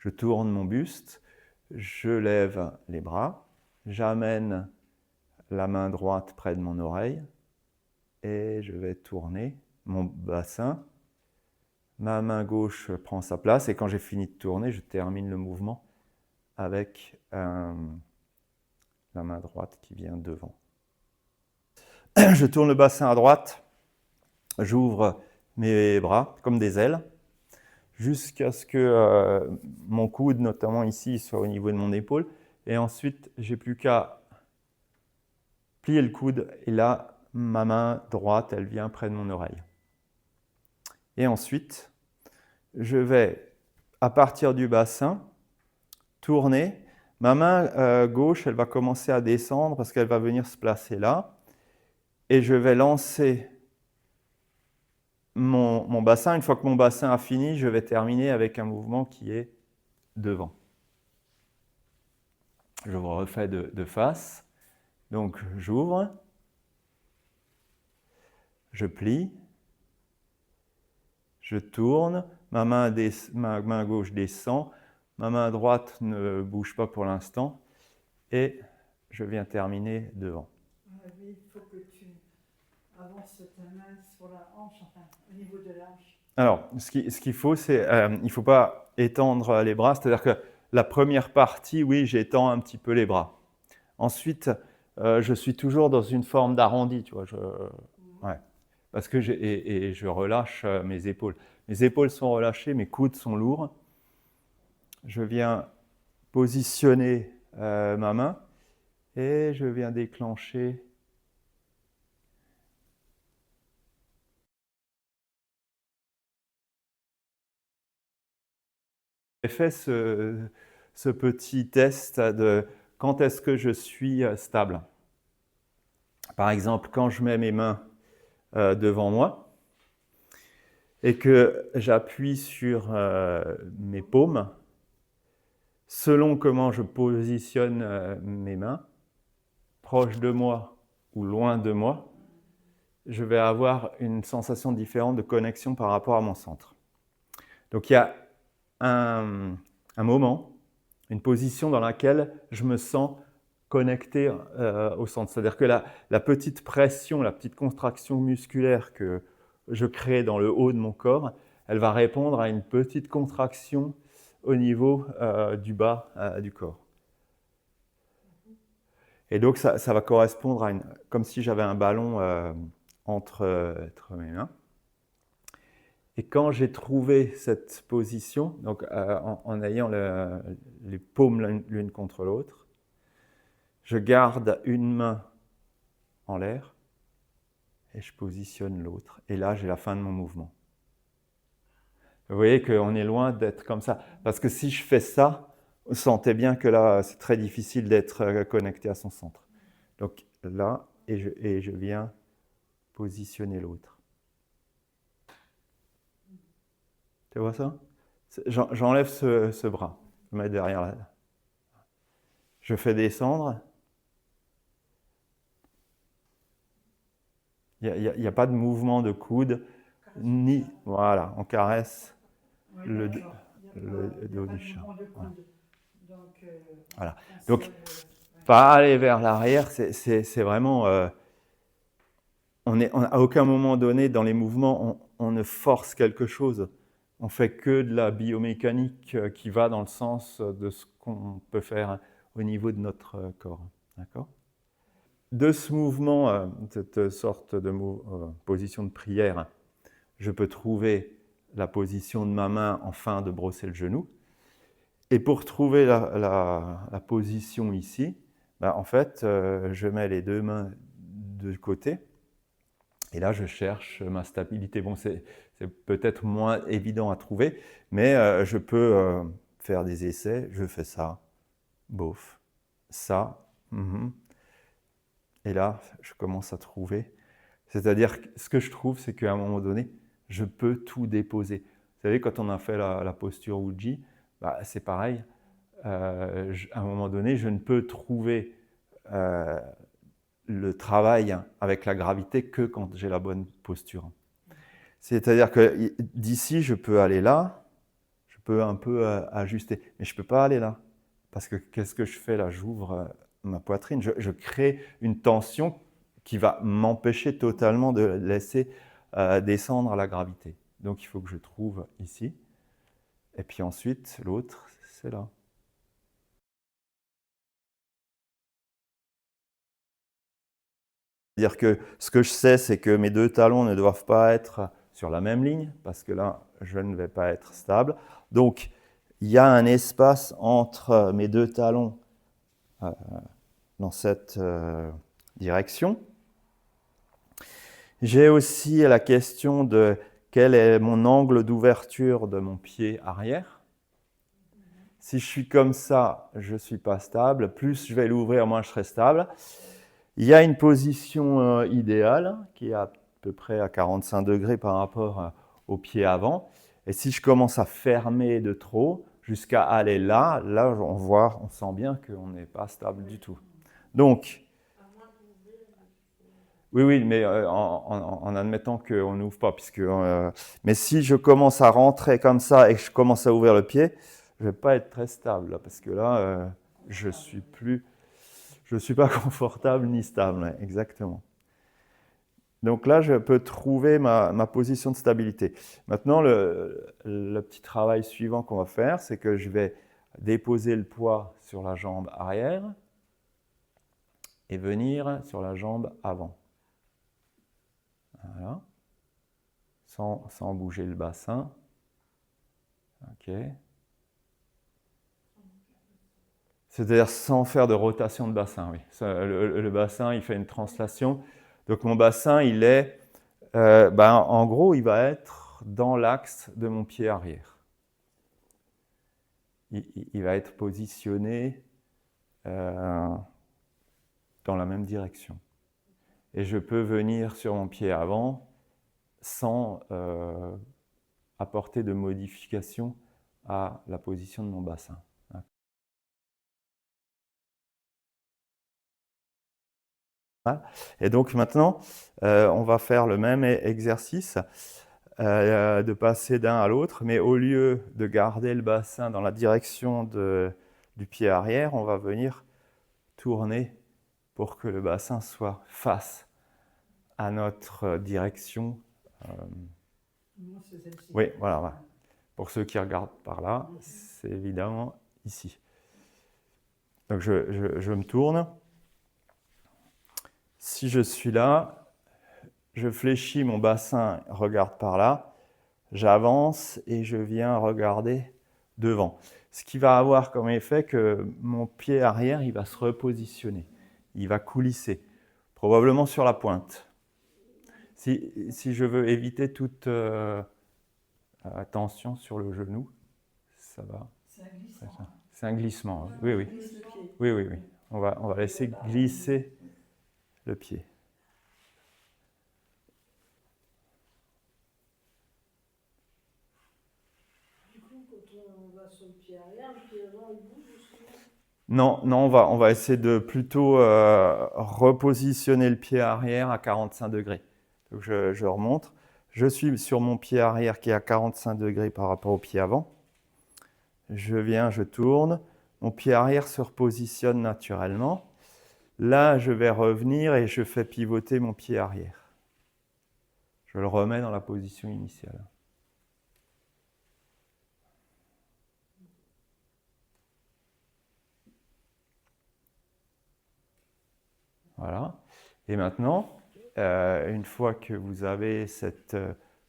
Je tourne mon buste, je lève les bras, j'amène la main droite près de mon oreille et je vais tourner mon bassin. Ma main gauche prend sa place et quand j'ai fini de tourner, je termine le mouvement avec la main droite qui vient devant. Je tourne le bassin à droite, j'ouvre mes bras comme des ailes jusqu'à ce que mon coude, notamment ici, soit au niveau de mon épaule. Et ensuite, j'ai plus qu'à plier le coude et là, ma main droite, elle vient près de mon oreille. Et ensuite, je vais, à partir du bassin, tourner. Ma main gauche, elle va commencer à descendre parce qu'elle va venir se placer là. Et je vais lancer mon bassin. Une fois que mon bassin a fini, je vais terminer avec un mouvement qui est devant. Je vous refais de face. Donc, j'ouvre, je plie, je tourne, ma main gauche descend, ma main droite ne bouge pas pour l'instant, et je viens terminer devant. Oui, il faut que tu avances ta main sur la hanche, enfin, au niveau de la hanche. Alors, ce qu'il faut, c'est il ne faut pas étendre les bras, c'est-à-dire que la première partie, oui, j'étends un petit peu les bras. Ensuite, je suis toujours dans une forme d'arrondi, tu vois. Ouais, parce que je relâche mes épaules. Mes épaules sont relâchées, mes coudes sont lourds. Je viens positionner ma main et je viens déclencher. J'ai fait ce petit test de quand est-ce que je suis stable. Par exemple, quand je mets mes mains devant moi et que j'appuie sur mes paumes, selon comment je positionne mes mains, proche de moi ou loin de moi, je vais avoir une sensation différente de connexion par rapport à mon centre. Donc il y a un moment, une position dans laquelle je me sens connecté au centre. C'est-à-dire que la petite pression, la petite contraction musculaire que je crée dans le haut de mon corps, elle va répondre à une petite contraction au niveau du bas du corps. Et donc ça va correspondre à comme si j'avais un ballon entre mes mains. Et quand j'ai trouvé cette position, donc en ayant les paumes l'une contre l'autre, je garde une main en l'air et je positionne l'autre. Et là, j'ai la fin de mon mouvement. Vous voyez qu'on est loin d'être comme ça. Parce que si je fais ça, vous sentez bien que là, c'est très difficile d'être connecté à son centre. Donc là, et je viens positionner l'autre. Tu vois ça? J'enlève ce bras. Je le mets derrière là. Je fais descendre. Il n'y a pas de mouvement de coude, ni... Voilà, on caresse le dos du chat. Voilà. Donc, pas aller vers l'arrière, c'est vraiment... à aucun moment donné, dans les mouvements, on ne force quelque chose. On fait que de la biomécanique qui va dans le sens de ce qu'on peut faire au niveau de notre corps. D'accord ? De ce mouvement, cette sorte de position de prière, je peux trouver la position de ma main en fin de brosser le genou. Et pour trouver la position ici, en fait, je mets les deux mains de côté. Et là, je cherche ma stabilité. Bon, c'est peut-être moins évident à trouver, mais je peux faire des essais. Je fais ça, bof, ça, et là, je commence à trouver. C'est-à-dire, ce que je trouve, c'est qu'à un moment donné, je peux tout déposer. Vous savez, quand on a fait la posture Uji, c'est pareil. À un moment donné, je ne peux trouver le travail avec la gravité que quand j'ai la bonne posture. C'est-à-dire que d'ici, je peux aller là, je peux un peu ajuster. Mais je ne peux pas aller là. Parce que qu'est-ce que je fais là? J'ouvre ma poitrine. Je crée une tension qui va m'empêcher totalement de laisser descendre la gravité. Donc il faut que je trouve ici. Et puis ensuite, l'autre, c'est là. C'est-à-dire que ce que je sais, c'est que mes deux talons ne doivent pas être sur la même ligne, parce que là, je ne vais pas être stable. Donc, il y a un espace entre mes deux talons dans cette direction. J'ai aussi la question de quel est mon angle d'ouverture de mon pied arrière. Si je suis comme ça, je ne suis pas stable. Plus je vais l'ouvrir, moins je serai stable. Il y a une position idéale qui est à peu près à 45 degrés par rapport au pied avant. Et si je commence à fermer de trop jusqu'à aller là, on sent bien qu'on n'est pas stable du tout. Donc, oui, mais en admettant qu'on n'ouvre pas. Mais si je commence à rentrer comme ça et que je commence à ouvrir le pied, je ne vais pas être très stable, là, parce que là, je ne suis pas confortable ni stable, exactement. Donc là, je peux trouver ma position de stabilité. Maintenant, le petit travail suivant qu'on va faire, c'est que je vais déposer le poids sur la jambe arrière et venir sur la jambe avant. Voilà. Sans bouger le bassin. OK. C'est-à-dire sans faire de rotation de bassin, oui. Le bassin, il fait une translation. Donc mon bassin, il est, en gros, il va être dans l'axe de mon pied arrière. Il va être positionné dans la même direction. Et je peux venir sur mon pied avant sans apporter de modification à la position de mon bassin. Et donc maintenant, on va faire le même exercice de passer d'un à l'autre, mais au lieu de garder le bassin dans la direction du pied arrière, on va venir tourner pour que le bassin soit face à notre direction. Oui, voilà. Pour ceux qui regardent par là, c'est évidemment ici. Donc je me tourne. Si je suis là, je fléchis mon bassin, regarde par là, j'avance et je viens regarder devant. Ce qui va avoir comme effet que mon pied arrière, il va se repositionner, il va coulisser, probablement sur la pointe. Si je veux éviter toute tension sur le genou, ça va. C'est un glissement. Oui, oui. Oui. On va laisser glisser le pied. Du coup, quand on va sur le pied arrière, le pied avant, il bouge aussi? Non, on va essayer de plutôt repositionner le pied arrière à 45 degrés. Donc je remonte. Je suis sur mon pied arrière qui est à 45 degrés par rapport au pied avant. Je viens, je tourne. Mon pied arrière se repositionne naturellement. Là, je vais revenir et je fais pivoter mon pied arrière. Je le remets dans la position initiale. Voilà. Et maintenant, une fois que vous avez cette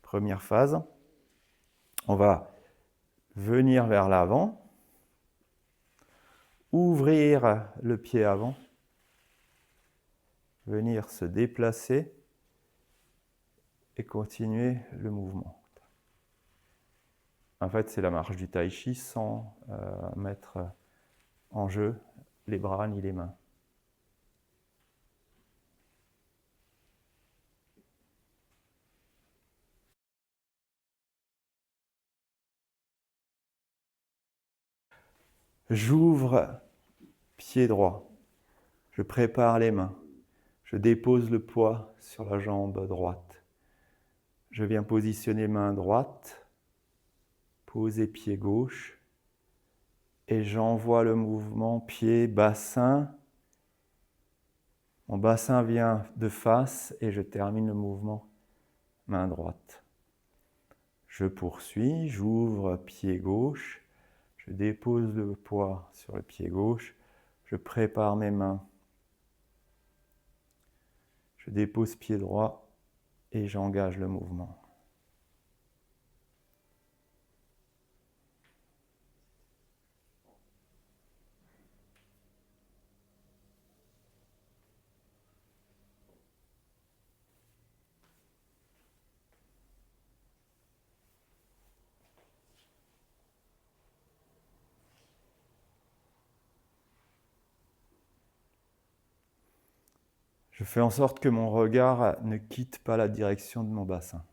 première phase, on va venir vers l'avant, ouvrir le pied avant, venir se déplacer et continuer le mouvement. En fait, c'est la marche du tai chi sans mettre en jeu les bras ni les mains. J'ouvre pied droit, je prépare les mains, je dépose le poids sur la jambe droite. Je viens positionner main droite poser pied gauche, et j'envoie le mouvement pied-bassin. Mon bassin vient de face et je termine le mouvement main droite. Je poursuis, j'ouvre pied gauche, je dépose le poids sur le pied gauche, je prépare mes mains. Je dépose pied droit et j'engage le mouvement. Je fais en sorte que mon regard ne quitte pas la direction de mon bassin.